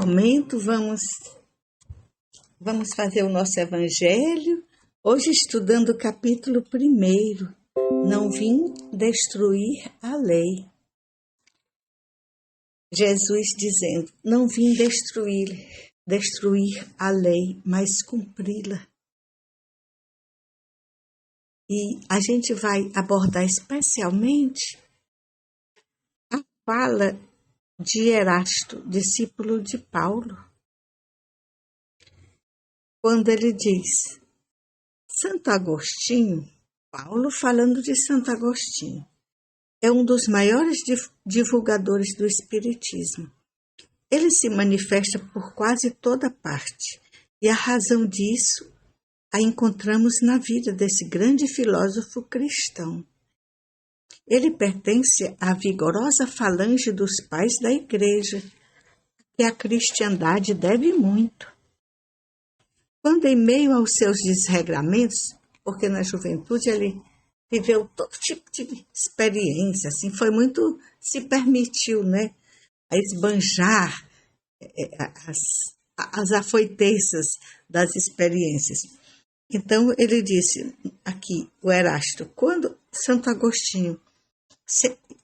momento, vamos fazer o nosso evangelho, hoje estudando o capítulo 1. Não vim destruir a lei. Jesus dizendo, não vim destruir a lei, mas cumpri-la. E a gente vai abordar especialmente a fala de Erasto, discípulo de Paulo, quando ele diz, Santo Agostinho, Paulo falando de Santo Agostinho, é um dos maiores divulgadores do Espiritismo. Ele se manifesta por quase toda parte, e a razão disso a encontramos na vida desse grande filósofo cristão. Ele pertence à vigorosa falange dos pais da Igreja, que a cristandade deve muito. Quando em meio aos seus desregramentos, porque na juventude ele viveu todo tipo de experiência, assim, foi muito, se permitiu, né, a esbanjar as afoitezas das experiências. Então ele disse aqui, o Erasto, quando Santo Agostinho,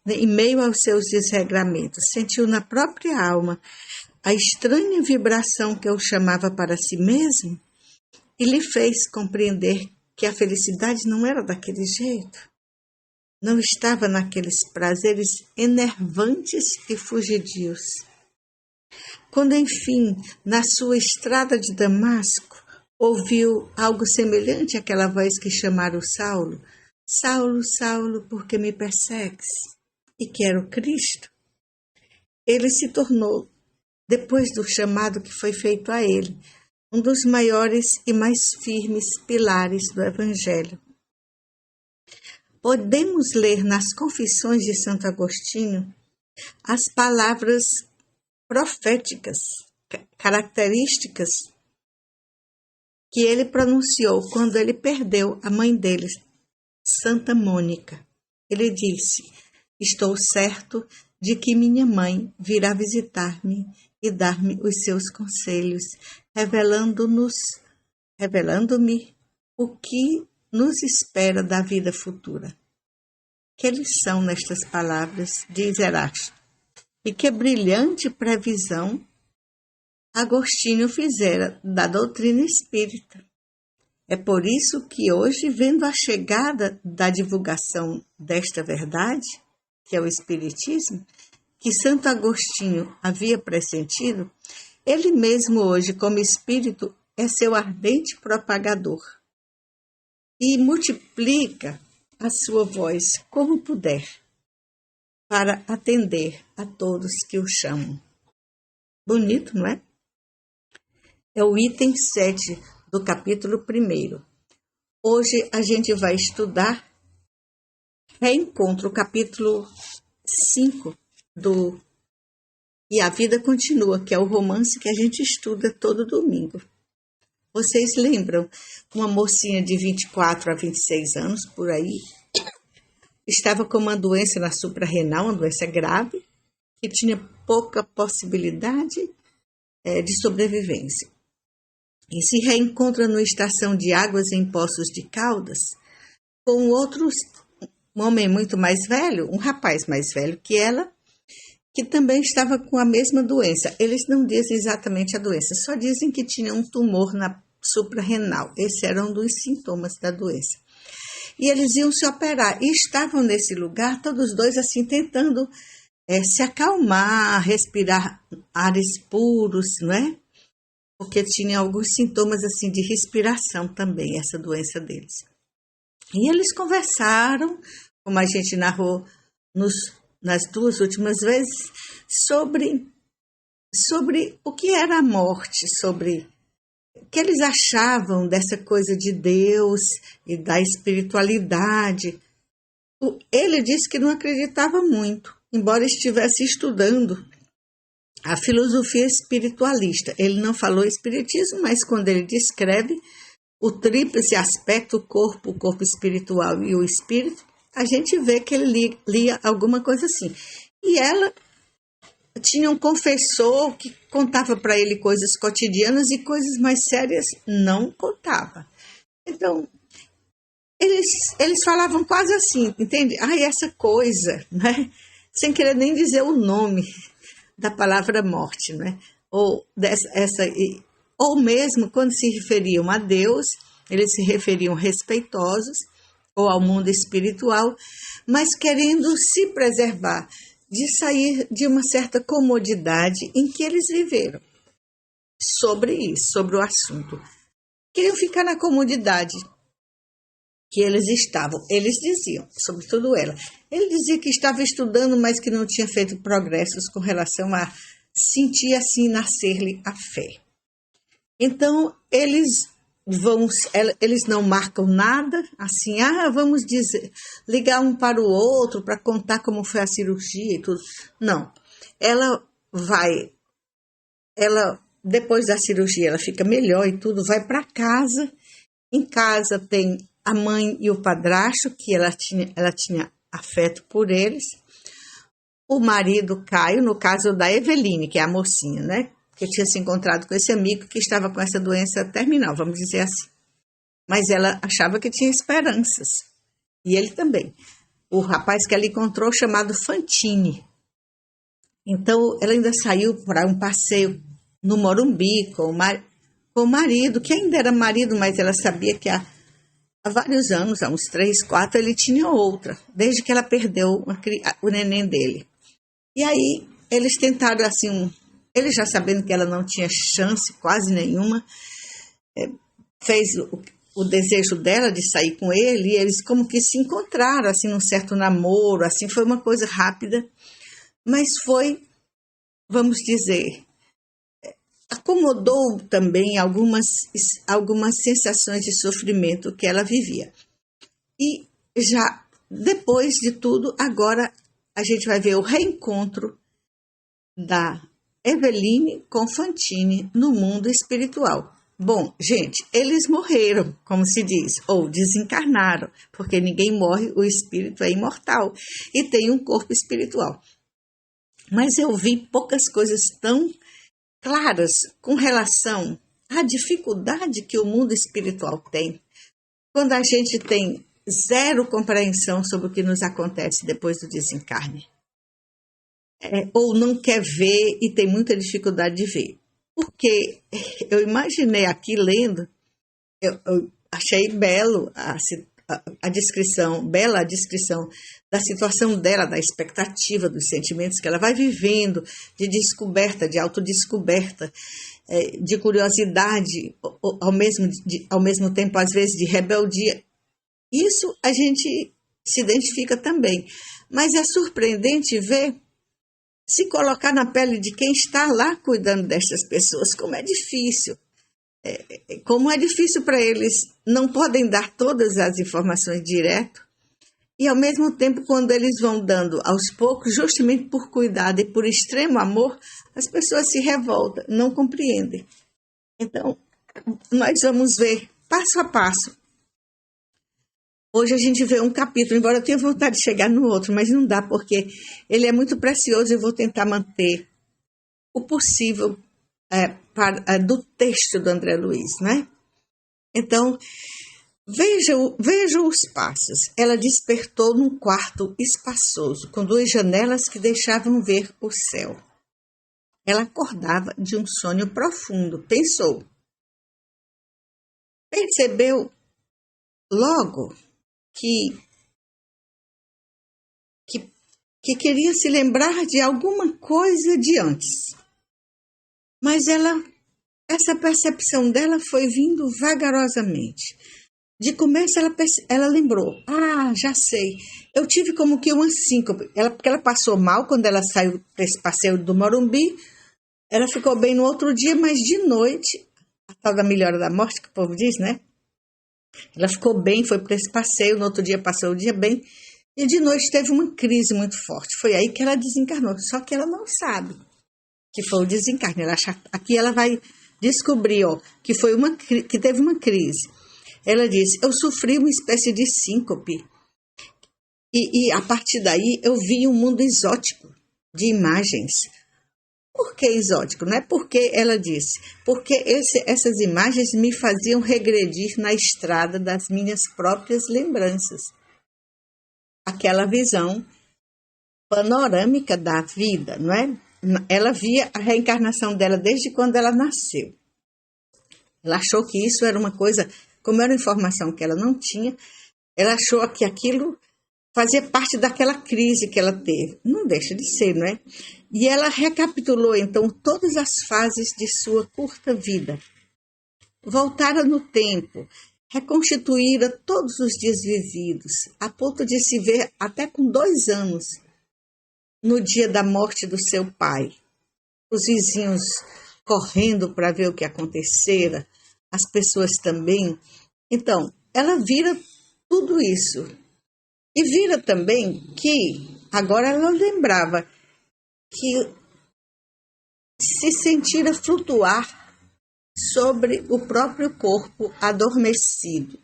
em meio aos seus desregramentos, sentiu na própria alma a estranha vibração que o chamava para si mesmo, e lhe fez compreender que a felicidade não era daquele jeito, não estava naqueles prazeres enervantes e fugidios. Quando, enfim, na sua estrada de Damasco, ouviu algo semelhante àquela voz que chamara o Saulo, Saulo, Saulo, por que me persegues? E que era o Cristo. Ele se tornou, depois do chamado que foi feito a ele, um dos maiores e mais firmes pilares do Evangelho. Podemos ler nas Confissões de Santo Agostinho as palavras proféticas, características que ele pronunciou quando ele perdeu a mãe dele, Santa Mônica. Ele disse, estou certo de que minha mãe virá visitar-me e dar-me os seus conselhos, revelando-me o que nos espera da vida futura. Que lição nestas palavras, diz Erasto, e que brilhante previsão Agostinho fizera da doutrina espírita. É por isso que hoje, vendo a chegada da divulgação desta verdade, que é o Espiritismo, que Santo Agostinho havia pressentido, ele mesmo hoje, como espírito, é seu ardente propagador e multiplica a sua voz como puder para atender a todos que o chamam. Bonito, não é? É o item 7 do capítulo 1. Hoje a gente vai estudar Reencontro, o capítulo 5 E a Vida Continua, que é o romance que a gente estuda todo domingo. Vocês lembram? Uma mocinha de 24 a 26 anos, por aí, estava com uma doença na suprarrenal, uma doença grave, que tinha pouca possibilidade de sobrevivência. E se reencontra numa estação de águas em Poços de Caldas, com um homem muito mais velho, um rapaz mais velho que ela, que também estava com a mesma doença. Eles não dizem exatamente a doença, só dizem que tinha um tumor na suprarrenal. Esse era um dos sintomas da doença. E eles iam se operar, e estavam nesse lugar, todos dois assim, tentando se acalmar, respirar ares puros, não é? Porque tinha alguns sintomas assim de respiração também, essa doença deles. E eles conversaram, como a gente narrou nas 2 últimas vezes, sobre o que era a morte, sobre o que eles achavam dessa coisa de Deus e da espiritualidade. Ele disse que não acreditava muito, embora estivesse estudando a filosofia espiritualista. Ele não falou espiritismo, mas quando ele descreve o tríplice aspecto, o corpo espiritual e o espírito, a gente vê que ele lia alguma coisa assim. E ela tinha um confessor que contava para ele coisas cotidianas e coisas mais sérias não contava. Então, eles falavam quase assim, entende? Ai, essa coisa, né? Sem querer nem dizer o nome da palavra morte, né? Ou mesmo quando se referiam a Deus, eles se referiam respeitosos, ou ao mundo espiritual, mas querendo se preservar de sair de uma certa comodidade em que eles viveram. Sobre isso, sobre o assunto. Queriam ficar na comodidade que eles estavam. Eles diziam, sobretudo ela. Ele dizia que estava estudando, mas que não tinha feito progressos com relação a sentir assim nascer-lhe a fé. Então, eles não marcam nada, assim, vamos ligar um para o outro para contar como foi a cirurgia e tudo. Não, depois da cirurgia, ela fica melhor e tudo, vai para casa. Em casa tem a mãe e o padrasto, que ela tinha afeto por eles. O marido, Caio, no caso da Eveline, que é a mocinha, né? Que tinha se encontrado com esse amigo que estava com essa doença terminal, vamos dizer assim. Mas ela achava que tinha esperanças. E ele também. O rapaz que ela encontrou, chamado Fantini. Então, ela ainda saiu para um passeio no Morumbi com o marido, que ainda era marido, mas ela sabia que há vários anos, há uns 3, 4, ele tinha outra, desde que ela perdeu o neném dele. E aí, eles tentaram, assim, ele já sabendo que ela não tinha chance quase nenhuma, fez o desejo dela de sair com ele, e eles como que se encontraram, assim, num certo namoro, assim, foi uma coisa rápida, mas foi, vamos dizer, acomodou também algumas sensações de sofrimento que ela vivia. E já depois de tudo, agora a gente vai ver o reencontro da Eveline com Fantini no mundo espiritual. Bom, gente, eles morreram, como se diz, ou desencarnaram, porque ninguém morre, o espírito é imortal e tem um corpo espiritual. Mas eu vi poucas coisas tão claras com relação à dificuldade que o mundo espiritual tem, quando a gente tem zero compreensão sobre o que nos acontece depois do desencarne. Ou não quer ver e tem muita dificuldade de ver. Porque eu imaginei aqui lendo, eu achei belo a descrição, bela a descrição da situação dela, da expectativa, dos sentimentos que ela vai vivendo, de descoberta, de autodescoberta, de curiosidade, ao mesmo tempo, às vezes, de rebeldia. Isso a gente se identifica também. Mas é surpreendente ver, se colocar na pele de quem está lá cuidando dessas pessoas, como é difícil. Como é difícil para eles, não podem dar todas as informações direto, e ao mesmo tempo, quando eles vão dando aos poucos, justamente por cuidado e por extremo amor, as pessoas se revoltam, não compreendem. Então, nós vamos ver passo a passo. Hoje a gente vê um capítulo, embora eu tenha vontade de chegar no outro, mas não dá, porque ele é muito precioso e eu vou tentar manter o possível do texto do André Luiz, né? Então, veja os passos. Ela despertou num quarto espaçoso, com 2 janelas que deixavam ver o céu. Ela acordava de um sonho profundo, pensou. Percebeu logo que queria se lembrar de alguma coisa de antes. Mas essa percepção dela foi vindo vagarosamente. De começo, ela lembrou. Já sei. Eu tive como que uma síncope. Porque ela passou mal quando ela saiu para esse passeio do Morumbi. Ela ficou bem no outro dia, mas de noite, a tal da melhora da morte, que o povo diz, né? Ela ficou bem, foi para esse passeio, no outro dia passou o dia bem. E de noite teve uma crise muito forte. Foi aí que ela desencarnou. Só que ela não sabe que foi o desencarne. Aqui ela vai descobrir que teve uma crise. Ela disse, eu sofri uma espécie de síncope e a partir daí eu vi um mundo exótico de imagens, Por que exótico? Não é porque ela disse, porque essas imagens me faziam regredir na estrada das minhas próprias lembranças. Aquela visão panorâmica da vida, não é? Ela via a reencarnação dela desde quando ela nasceu. Ela achou que isso era uma coisa, como era informação que ela não tinha, ela achou que aquilo fazia parte daquela crise que ela teve. Não deixa de ser, não é? E ela recapitulou, então, todas as fases de sua curta vida. Voltara no tempo, reconstituíra todos os dias vividos, a ponto de se ver até com 2 anos, no dia da morte do seu pai. Os vizinhos correndo para ver o que acontecera, as pessoas também. Então, ela vira tudo isso. E vira também que, agora ela lembrava, que se sentira flutuar sobre o próprio corpo adormecido.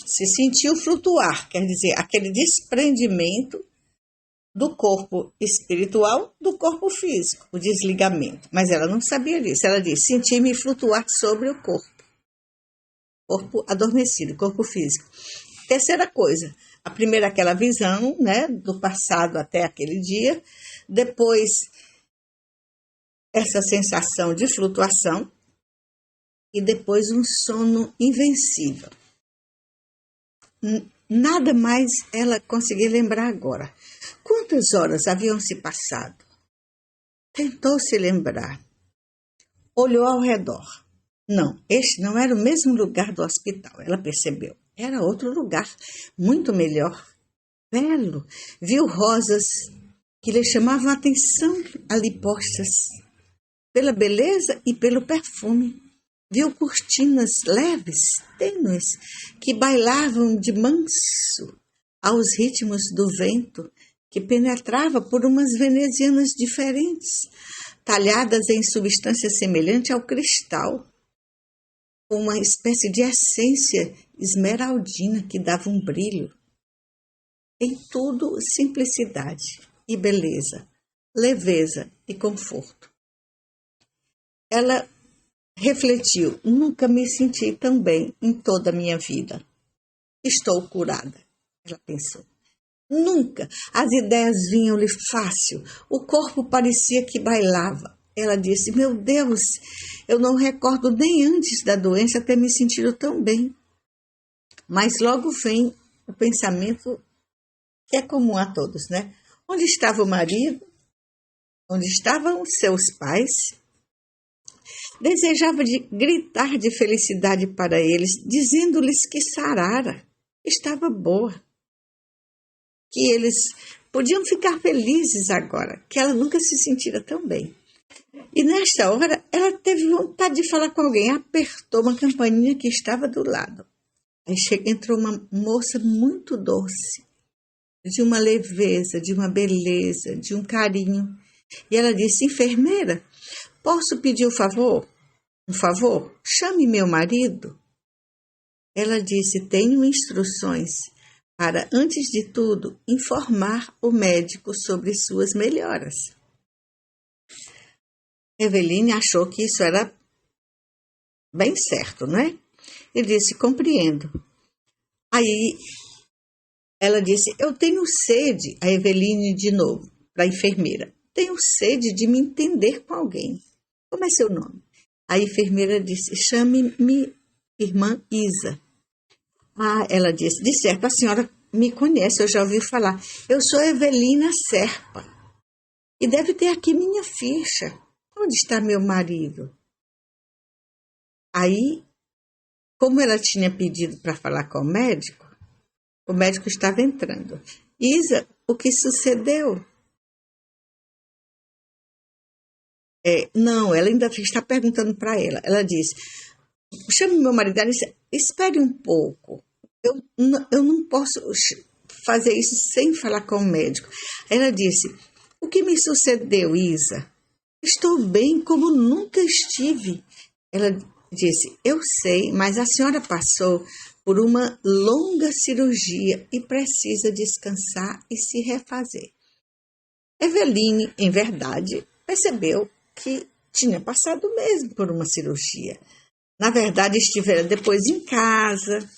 Se sentiu flutuar, quer dizer, aquele desprendimento do corpo espiritual do corpo físico, o desligamento. Mas ela não sabia disso. Ela disse, senti-me flutuar sobre o corpo adormecido, corpo físico. Terceira coisa, a primeira aquela visão, né, do passado até aquele dia, depois essa sensação de flutuação e depois um sono invencível. Nada mais ela conseguia lembrar agora. Quantas horas haviam se passado? Tentou se lembrar. Olhou ao redor. Não, este não era o mesmo lugar do hospital, ela percebeu. Era outro lugar, muito melhor, belo. Viu rosas que lhe chamavam a atenção ali postas, pela beleza e pelo perfume. Viu cortinas leves, tênues, que bailavam de manso aos ritmos do vento, que penetrava por umas venezianas diferentes, talhadas em substância semelhante ao cristal, com uma espécie de essência esmeraldina que dava um brilho. Em tudo, simplicidade e beleza, leveza e conforto. Ela refletiu, nunca me senti tão bem em toda a minha vida. Estou curada, ela pensou. Nunca. As ideias vinham-lhe fácil. O corpo parecia que bailava. Ela disse, meu Deus, eu não recordo nem antes da doença ter me sentido tão bem. Mas logo vem o pensamento que é comum a todos, né? Onde estava o marido? Onde estavam os seus pais? Desejava gritar de felicidade para eles, dizendo-lhes que sarara, estava boa, que eles podiam ficar felizes agora, que ela nunca se sentira tão bem. E nesta hora, ela teve vontade de falar com alguém, apertou uma campainha que estava do lado. Aí entrou uma moça muito doce, de uma leveza, de uma beleza, de um carinho. E ela disse, enfermeira, posso pedir um favor? Um favor? Chame meu marido. Ela disse, tenho instruções para, antes de tudo, informar o médico sobre suas melhoras. Eveline achou que isso era bem certo, não é? E disse, compreendo. Aí ela disse, eu tenho sede, a Eveline de novo, para a enfermeira, tenho sede de me entender com alguém. Como é seu nome? A enfermeira disse, chame-me irmã Isa. Ah, ela disse, de certo, a senhora me conhece, eu já ouvi falar. Eu sou Evelina Serpa e deve ter aqui minha ficha. Onde está meu marido? Aí, como ela tinha pedido para falar com o médico estava entrando. Isa, o que sucedeu? Não, ela ainda está perguntando para ela. Ela disse, chame meu marido. Ela disse, espere um pouco. Eu não posso fazer isso sem falar com o médico. Ela disse, o que me sucedeu, Isa? Estou bem como nunca estive. Ela disse, eu sei, mas a senhora passou por uma longa cirurgia e precisa descansar e se refazer. Eveline, em verdade, percebeu que tinha passado mesmo por uma cirurgia. Na verdade, estiveram depois em casa,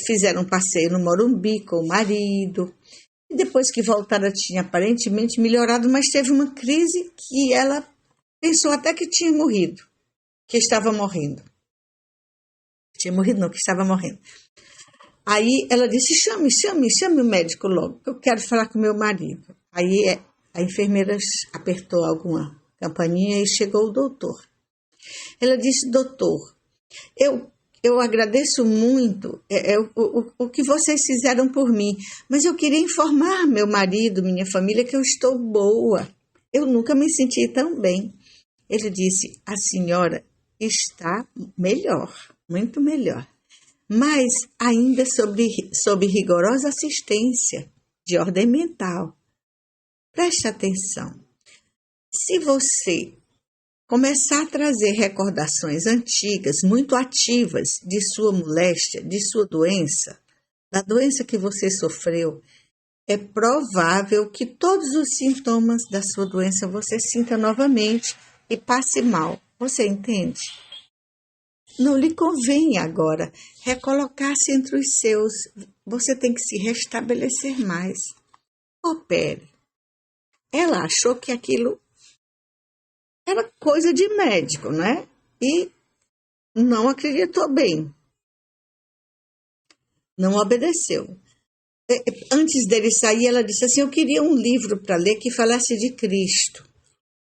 fizeram um passeio no Morumbi com o marido, e depois que voltaram tinha aparentemente melhorado, mas teve uma crise que ela pensou até que tinha morrido, que estava morrendo. Tinha morrido não, que estava morrendo. Aí ela disse, chame o médico logo, eu quero falar com meu marido. Aí a enfermeira apertou alguma campainha e chegou o doutor. Ela disse, doutor, eu agradeço muito o que vocês fizeram por mim, mas eu queria informar meu marido, minha família, que eu estou boa. Eu nunca me senti tão bem. Ele disse, a senhora está melhor, muito melhor, mas ainda sob rigorosa assistência de ordem mental. Preste atenção. Se você começar a trazer recordações antigas, muito ativas, de sua moléstia, de sua doença, da doença que você sofreu, é provável que todos os sintomas da sua doença você sinta novamente e passe mal. Você entende? Não lhe convém agora recolocar-se entre os seus. Você tem que se restabelecer mais. Opere. Ela achou que aquilo era coisa de médico, né? E não acreditou bem. Não obedeceu. Antes dele sair, ela disse assim, eu queria um livro para ler que falasse de Cristo.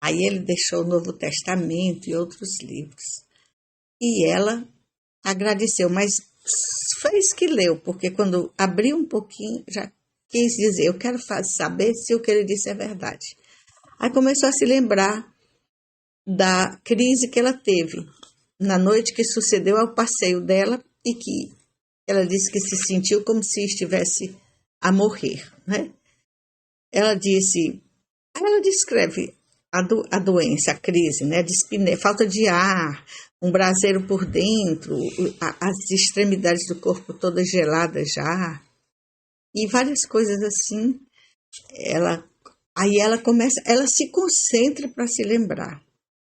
Aí ele deixou o Novo Testamento e outros livros. E ela agradeceu, mas fez que leu, porque quando abriu um pouquinho, já quis dizer, eu quero saber se o que ele disse é verdade. Aí começou a se lembrar da crise que ela teve na noite que sucedeu ao passeio dela e que ela disse que se sentiu como se estivesse a morrer, né? Ela descreve a doença, a crise, né? Dispneia, falta de ar, um braseiro por dentro, as extremidades do corpo todas geladas já, e várias coisas assim. Aí ela se concentra para se lembrar.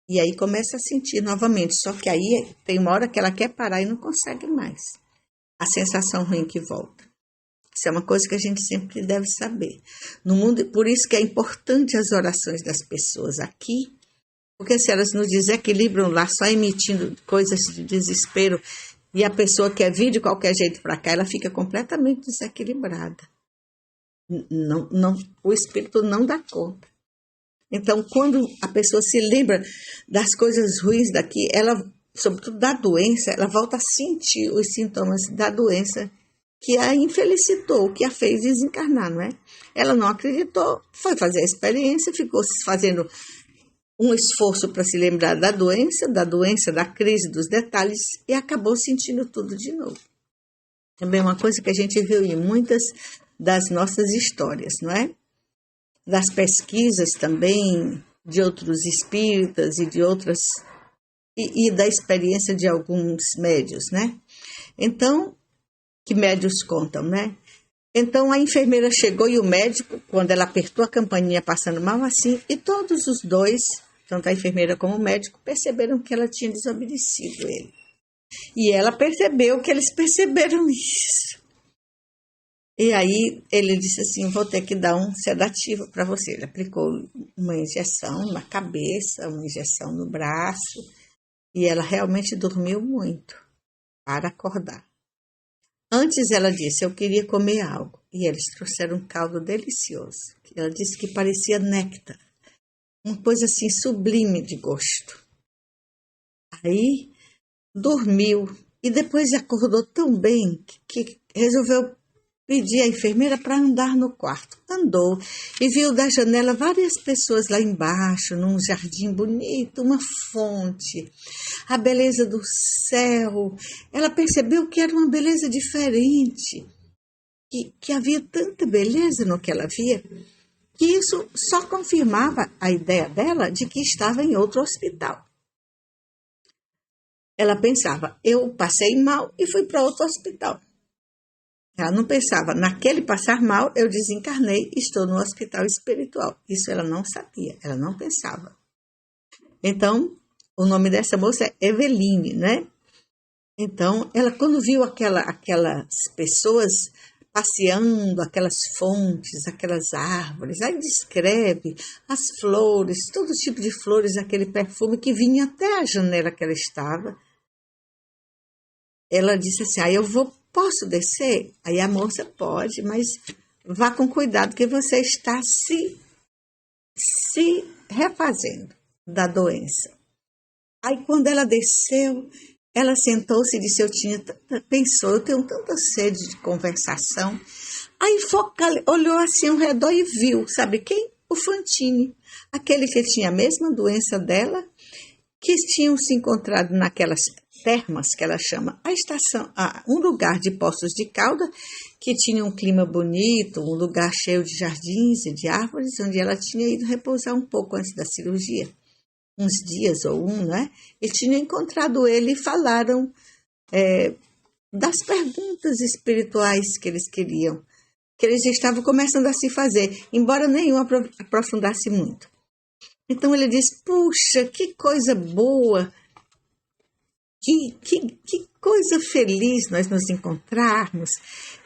E aí começa a sentir novamente, só que aí tem uma hora que ela quer parar e não consegue mais. A sensação ruim que volta. Isso é uma coisa que a gente sempre deve saber. No mundo, por isso que é importante as orações das pessoas aqui, porque se elas nos desequilibram lá, só emitindo coisas de desespero, e a pessoa quer vir de qualquer jeito para cá, ela fica completamente desequilibrada. O espírito não dá conta. Então, quando a pessoa se lembra das coisas ruins daqui, ela, sobretudo da doença, ela volta a sentir os sintomas da doença que a infelicitou, que a fez desencarnar, não é? Ela não acreditou, foi fazer a experiência, ficou fazendo um esforço para se lembrar da doença, da crise, dos detalhes, e acabou sentindo tudo de novo. Também é uma coisa que a gente viu em muitas das nossas histórias, não é? Das pesquisas também de outros espíritas e de outras, e da experiência de alguns médios, né? Então, que médios contam, né? Então, a enfermeira chegou e o médico, quando ela apertou a campainha passando mal assim, e todos os dois, tanto a enfermeira como o médico, perceberam que ela tinha desobedecido ele. E ela percebeu que eles perceberam isso. E aí ele disse assim, vou ter que dar um sedativo para você. Ele aplicou uma injeção na cabeça, uma injeção no braço, e ela realmente dormiu muito para acordar. Antes ela disse, eu queria comer algo, e eles trouxeram um caldo delicioso. Ela disse que parecia néctar, uma coisa assim sublime de gosto. Aí dormiu, e depois acordou tão bem que resolveu pedir à enfermeira para andar no quarto. Andou e viu da janela várias pessoas lá embaixo, num jardim bonito, uma fonte, a beleza do céu. Ela percebeu que era uma beleza diferente, que havia tanta beleza no que ela via, que isso só confirmava a ideia dela de que estava em outro hospital. Ela pensava, eu passei mal e fui para outro hospital. Ela não pensava, naquele passar mal, eu desencarnei, estou no hospital espiritual. Isso ela não sabia, ela não pensava. Então, o nome dessa moça é Eveline, né? Então, ela quando viu aquelas pessoas passeando, aquelas fontes, aquelas árvores, aí descreve as flores, todo tipo de flores, aquele perfume que vinha até a janela que ela estava. Ela disse assim, posso descer? Aí a moça pode, mas vá com cuidado que você está se refazendo da doença. Aí quando ela desceu, ela sentou-se e disse, pensou, eu tenho tanta sede de conversação. Aí olhou assim ao redor e viu, sabe quem? O Fantini, aquele que tinha a mesma doença dela, que tinham se encontrado naquelas termas que ela chama um lugar de Poços de Calda, que tinha um clima bonito, um lugar cheio de jardins e de árvores, onde ela tinha ido repousar um pouco antes da cirurgia, uns dias ou né? E tinha encontrado ele e falaram das perguntas espirituais que eles queriam, que eles estavam começando a se fazer, embora nenhum aprofundasse muito. Então ele disse, puxa, que coisa boa, que coisa feliz nós nos encontrarmos.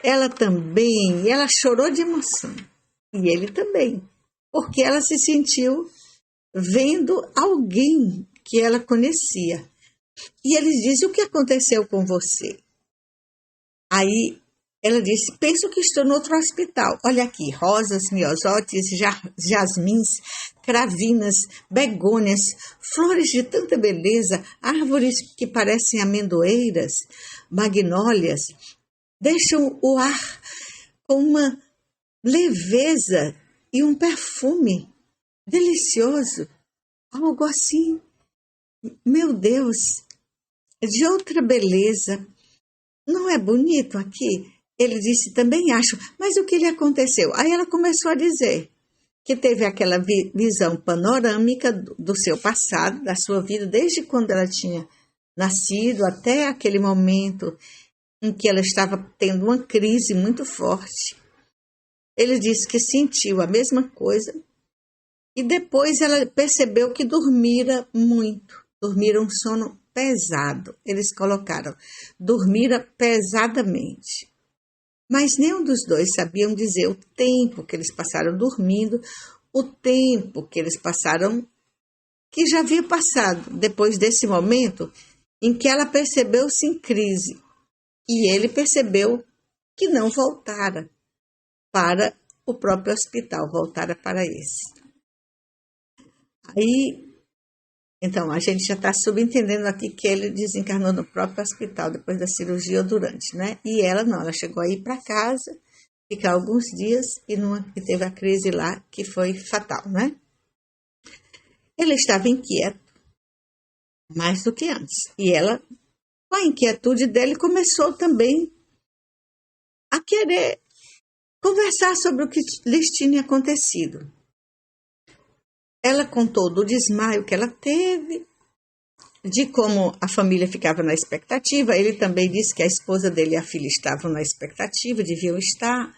Ela também, ela chorou de emoção. E ele também, porque ela se sentiu vendo alguém que ela conhecia. E eles dizem, o que aconteceu com você? Aí ela disse, penso que estou no outro hospital. Olha aqui, rosas, miosotes, jasmins, cravinas, begônias, flores de tanta beleza, árvores que parecem amendoeiras, magnólias, deixam o ar com uma leveza e um perfume delicioso, algo assim, meu Deus, de outra beleza. Não é bonito aqui? Ele disse, também acho, mas o que lhe aconteceu? Aí ela começou a dizer que teve aquela visão panorâmica do seu passado, da sua vida, desde quando ela tinha nascido até aquele momento em que ela estava tendo uma crise muito forte. Ele disse que sentiu a mesma coisa e depois ela percebeu que dormira muito, dormira um sono pesado. Eles colocaram, dormira pesadamente. Mas nenhum dos dois sabiam dizer o tempo que eles passaram dormindo, o tempo que eles passaram, que já havia passado depois desse momento em que ela percebeu-se em crise. E ele percebeu que não voltara para o próprio hospital, voltara para esse. Aí, então, a gente já está subentendendo aqui que ele desencarnou no próprio hospital, depois da cirurgia ou durante, né? E ela não, ela chegou a ir para casa, ficar alguns dias e teve a crise lá que foi fatal, né? Ele estava inquieto, mais do que antes. E ela, com a inquietude dele, começou também a querer conversar sobre o que lhes tinha acontecido. Ela contou do desmaio que ela teve, de como a família ficava na expectativa. Ele também disse que a esposa dele e a filha estavam na expectativa, deviam estar,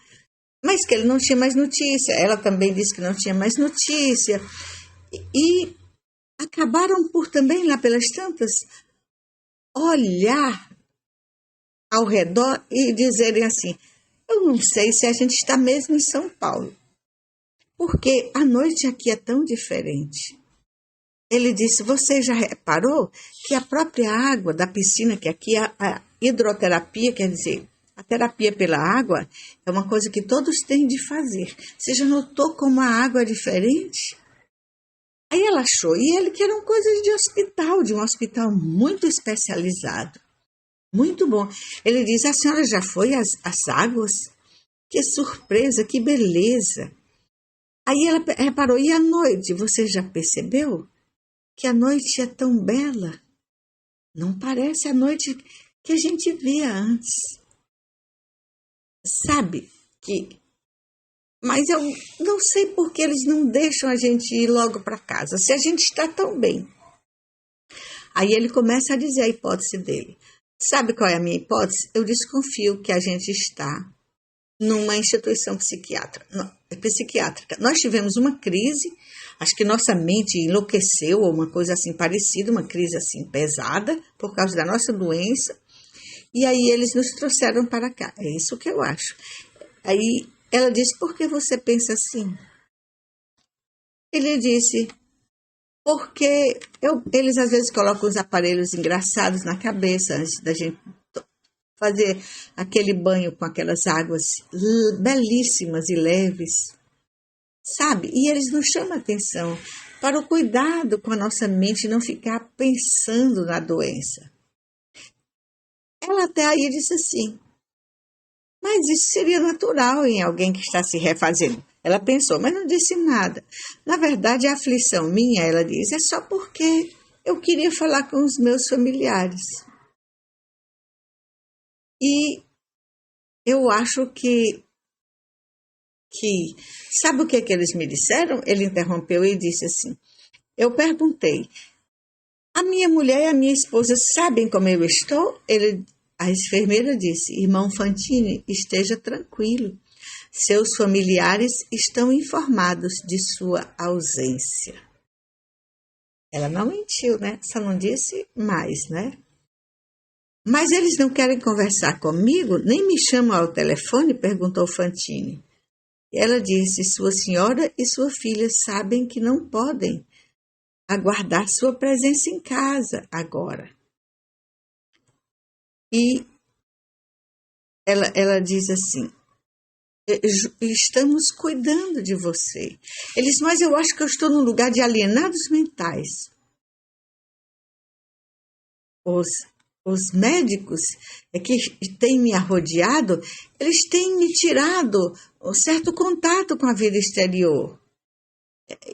mas que ele não tinha mais notícia. Ela também disse que não tinha mais notícia. E acabaram por também, lá pelas tantas, olhar ao redor e dizerem assim, eu não sei se a gente está mesmo em São Paulo, porque a noite aqui é tão diferente. Ele disse, você já reparou que a própria água da piscina, que aqui a hidroterapia, quer dizer, a terapia pela água, é uma coisa que todos têm de fazer. Você já notou como a água é diferente? Aí ela achou, e ele que eram coisas de um hospital muito especializado, muito bom. Ele diz, a senhora já foi às águas? Que surpresa, que beleza. Aí ela reparou, e à noite, você já percebeu que a noite é tão bela? Não parece a noite que a gente via antes. Sabe que... Mas eu não sei por que eles não deixam a gente ir logo para casa, se a gente está tão bem. Aí ele começa a dizer a hipótese dele. Sabe qual é a minha hipótese? Eu desconfio que a gente está numa instituição psiquiátrica. Nós tivemos uma crise, acho que nossa mente enlouqueceu, ou uma coisa assim parecida, uma crise assim pesada, por causa da nossa doença, e aí eles nos trouxeram para cá. É isso que eu acho. Aí ela disse, por que você pensa assim? Ele disse, porque eles às vezes colocam os aparelhos engraçados na cabeça antes da gente fazer aquele banho com aquelas águas belíssimas e leves, sabe? E eles nos chamam a atenção para o cuidado com a nossa mente, não ficar pensando na doença. Ela até aí disse assim, mas isso seria natural em alguém que está se refazendo. Ela pensou, mas não disse nada. Na verdade, a aflição minha, ela diz, é só porque eu queria falar com os meus familiares. E eu acho que sabe o que eles me disseram? Ele interrompeu e disse assim, eu perguntei, a minha mulher e a minha esposa sabem como eu estou? A enfermeira disse, irmão Fantini, esteja tranquilo. Seus familiares estão informados de sua ausência. Ela não mentiu, né? Só não disse mais, né? Mas eles não querem conversar comigo? Nem me chamam ao telefone? Perguntou Fantini. E ela disse, sua senhora e sua filha sabem que não podem aguardar sua presença em casa agora. E ela diz assim, estamos cuidando de você. Eles, mas eu acho que eu estou num lugar de alienados mentais. Os médicos que têm me arrodeado, eles têm me tirado um certo contato com a vida exterior.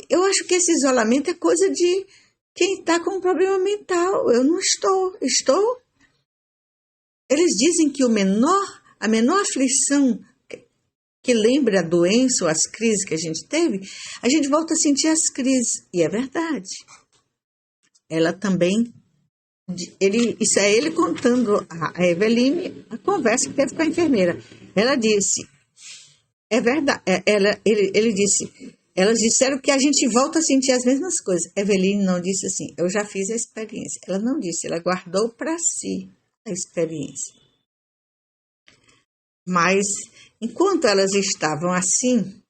Eu acho que esse isolamento é coisa de quem está com um problema mental. Eu não estou. Estou? Eles dizem que a menor aflição que lembra a doença ou as crises que a gente teve, a gente volta a sentir as crises. E é verdade. Ela também, isso é ele contando a Eveline, a conversa que teve com a enfermeira. Ela disse, é verdade, ele disse, elas disseram que a gente volta a sentir as mesmas coisas. Eveline não disse assim, eu já fiz a experiência. Ela não disse, ela guardou para si a experiência. Mas, enquanto elas estavam assim,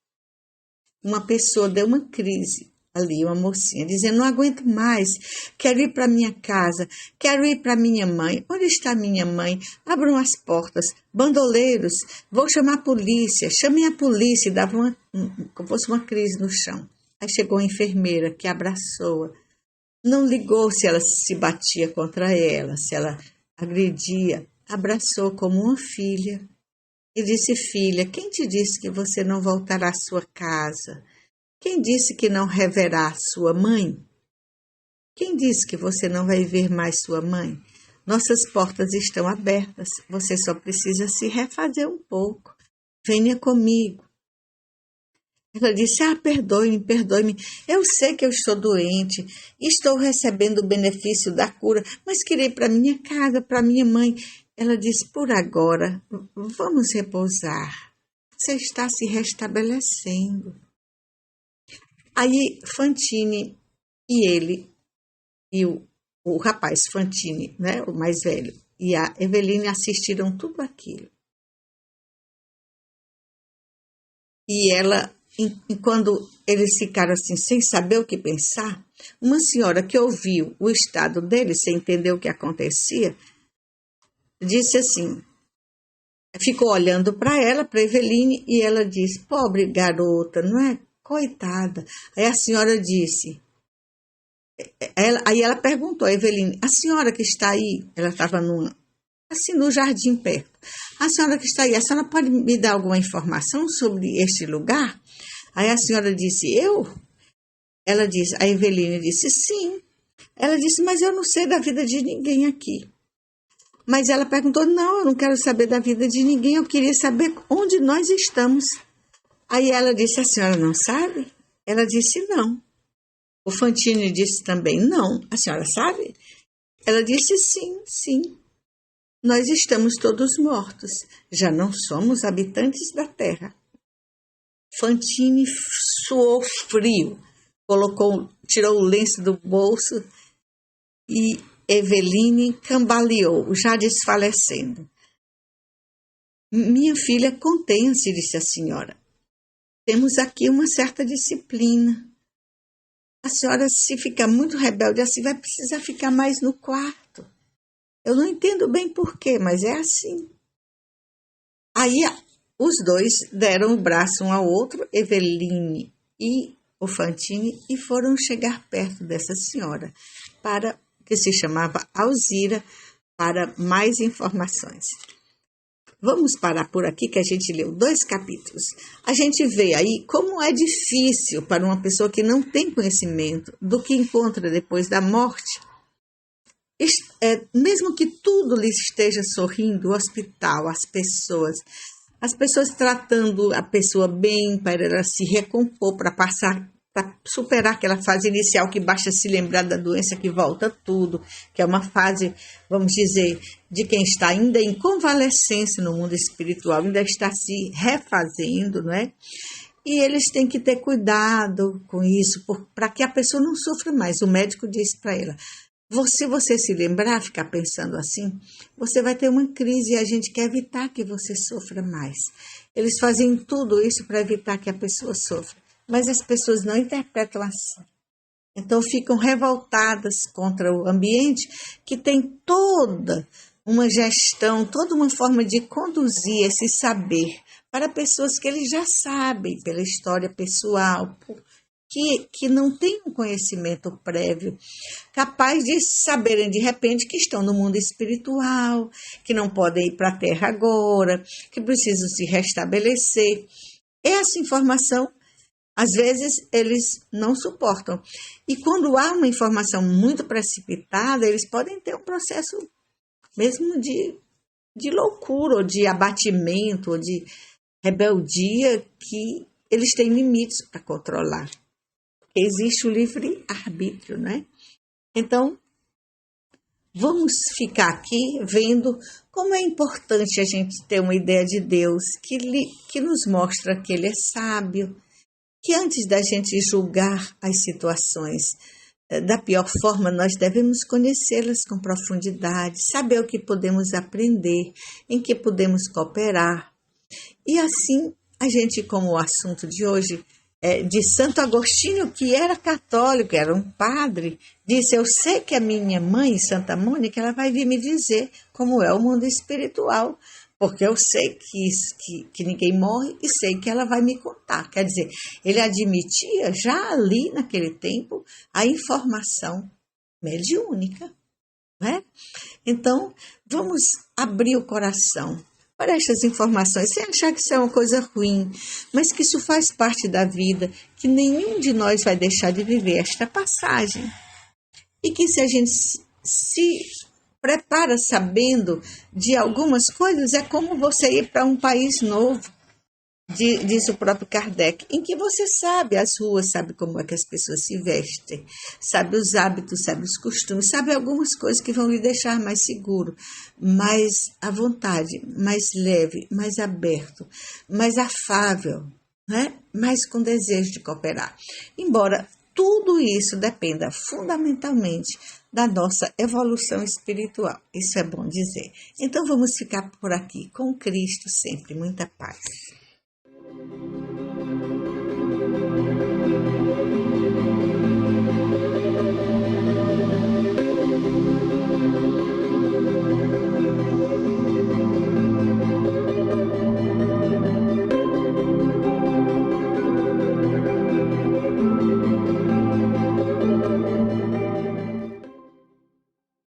uma pessoa deu uma crise ali, uma mocinha, dizendo, não aguento mais, quero ir para minha casa, quero ir para minha mãe. Onde está minha mãe? Abram as portas, bandoleiros, vou chamar a polícia, chamem a polícia. E dava como fosse uma crise no chão. Aí chegou a enfermeira que abraçou-a. Não ligou se ela se batia contra ela, se ela agredia. Abraçou como uma filha. E disse, filha, quem te disse que você não voltará à sua casa? Quem disse que não reverá sua mãe? Quem disse que você não vai ver mais sua mãe? Nossas portas estão abertas, você só precisa se refazer um pouco. Venha comigo. Ela disse, perdoe-me. Eu sei que eu estou doente, estou recebendo o benefício da cura, mas queria ir para minha casa, para minha mãe. Ela disse, por agora, vamos repousar. Você está se restabelecendo. Aí Fantini e ele, e o rapaz Fantini, né, o mais velho, e a Eveline assistiram tudo aquilo. E ela, quando eles ficaram assim, sem saber o que pensar, uma senhora que ouviu o estado dele, sem entender o que acontecia, disse assim, ficou olhando para ela, para Eveline, e ela disse, pobre garota, não é? Coitada. Aí a senhora disse, aí ela perguntou a Eveline, a senhora que está aí, ela estava assim no jardim perto, a senhora que está aí, a senhora pode me dar alguma informação sobre este lugar? Aí a senhora disse, eu? Ela disse, a Eveline disse, sim. Ela disse, mas eu não sei da vida de ninguém aqui. Mas ela perguntou, não, eu não quero saber da vida de ninguém, eu queria saber onde nós estamos. Aí ela disse, a senhora não sabe? Ela disse, não. O Fantini disse também, não. A senhora sabe? Ela disse, sim. nós estamos todos mortos, já não somos habitantes da terra. Fantine suou frio, tirou o lenço do bolso e Eveline cambaleou, já desfalecendo. Minha filha, contenha-se, disse a senhora. Temos aqui uma certa disciplina. A senhora, se ficar muito rebelde assim, vai precisar ficar mais no quarto. Eu não entendo bem por quê, mas é assim. Aí os dois deram o braço um ao outro, Eveline e o Fantine, e foram chegar perto dessa senhora, que se chamava Alzira, para mais informações. Vamos parar por aqui, que a gente leu 2 capítulos. A gente vê aí como é difícil para uma pessoa que não tem conhecimento do que encontra depois da morte. Mesmo que tudo lhe esteja sorrindo, o hospital, as pessoas tratando a pessoa bem para ela se recompor, para superar aquela fase inicial que basta se lembrar da doença que volta tudo, que é uma fase, vamos dizer, de quem está ainda em convalescência no mundo espiritual, ainda está se refazendo, não é? E eles têm que ter cuidado com isso, para que a pessoa não sofra mais. O médico disse para ela, se você se lembrar, ficar pensando assim, você vai ter uma crise e a gente quer evitar que você sofra mais. Eles fazem tudo isso para evitar que a pessoa sofra, mas as pessoas não interpretam assim. Então ficam revoltadas contra o ambiente que tem toda uma gestão, toda uma forma de conduzir esse saber para pessoas que eles já sabem pela história pessoal, que não têm um conhecimento prévio, capaz de saberem de repente que estão no mundo espiritual, que não podem ir para a Terra agora, que precisam se restabelecer. Essa informação, às vezes, eles não suportam. E quando há uma informação muito precipitada, eles podem ter um processo mesmo de loucura, ou de abatimento, ou de rebeldia, que eles têm limites para controlar. Existe o livre-arbítrio, né? Então, vamos ficar aqui vendo como é importante a gente ter uma ideia de Deus que nos mostra que Ele é sábio, que antes da gente julgar as situações da pior forma, nós devemos conhecê-las com profundidade, saber o que podemos aprender, em que podemos cooperar. E assim, a gente, como o assunto de hoje, de Santo Agostinho, que era católico, era um padre, disse, eu sei que a minha mãe, Santa Mônica, ela vai vir me dizer como é o mundo espiritual, porque eu sei que ninguém morre e sei que ela vai me contar. Quer dizer, ele admitia já ali naquele tempo a informação mediúnica, né? Então, vamos abrir o coração para estas informações, sem achar que isso é uma coisa ruim, mas que isso faz parte da vida, que nenhum de nós vai deixar de viver esta passagem. E que se a gente se prepara sabendo de algumas coisas, é como você ir para um país novo, diz o próprio Kardec, em que você sabe as ruas, sabe como é que as pessoas se vestem, sabe os hábitos, sabe os costumes, sabe algumas coisas que vão lhe deixar mais seguro, mais à vontade, mais leve, mais aberto, mais afável, né? Mais com desejo de cooperar. Embora tudo isso dependa fundamentalmente da nossa evolução espiritual. Isso é bom dizer. Então vamos ficar por aqui com Cristo sempre. Muita paz.